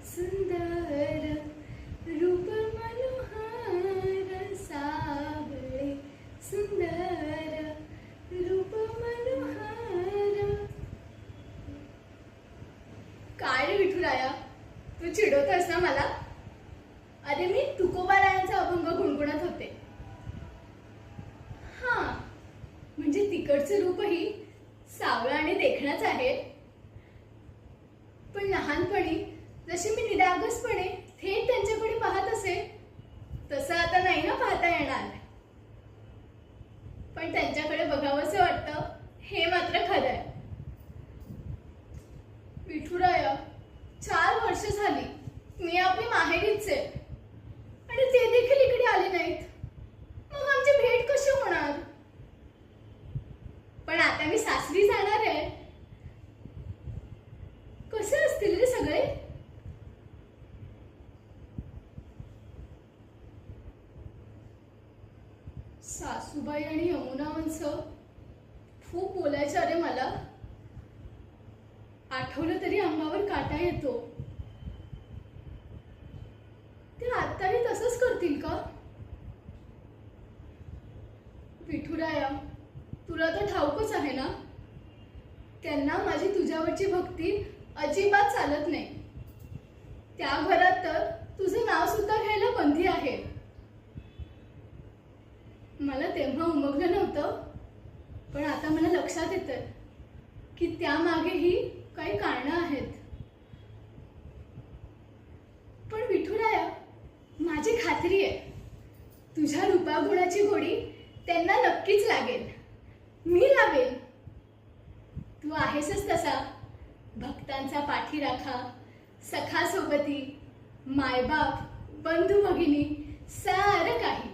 सुंदर रूप मनोहर सावळे सुंदर रूप मनोहर. काय रे विठुराया, तू चिडवतोस ना मला? अरे मी तुकोबारायांचा अभंग गुणगुणत होते. हा, म्हणजे तिकडचं रूपही सावळं आणि देखणंच आहे. पण लहानपणी जशी मी निरागसपणे थेट त्यांच्याकडे पाहत असे तसं आता नाही ना पाहता येणार. पण त्यांच्याकडे बघावंसं वाटतं हे मात्र खरं आहे. विठुराया, 4 वर्ष झाली मी आपली माहेरीच आहे आणि ते देखील इकडे आले नाहीत. मग आमची भेट कशी होणार? पण आता मी सासरी जाणार आहे. कसे असतील रे सगळे? सासूबाई आणि यमुना माणसं खूप बोलायचं रे मला. आठवलं तरी अंगावर काटा येतो. ते आत्ताही तसंच करतील का? विठुराया, तुला तर ठाऊकच आहे ना, त्यांना माझी तुझ्यावरची भक्ती अजिबात चालत नाही. त्या घरात तर तुझं नाव सुद्धा घ्यायला बंदी आहे. मला तेव्हा उमगलं नव्हतं, पण आता मला लक्षात येतं की त्यामागेही काही कारणं आहेत. पण विठुराया, माझी खात्री आहे तुझ्या रूपागुणाची गोडी त्यांना नक्कीच लागेल. मी लावेल. तू आहेसच तसा भक्तांचा पाठीराखा, सखा सोबती, मायबाप, बंधू भगिनी, सारं काही.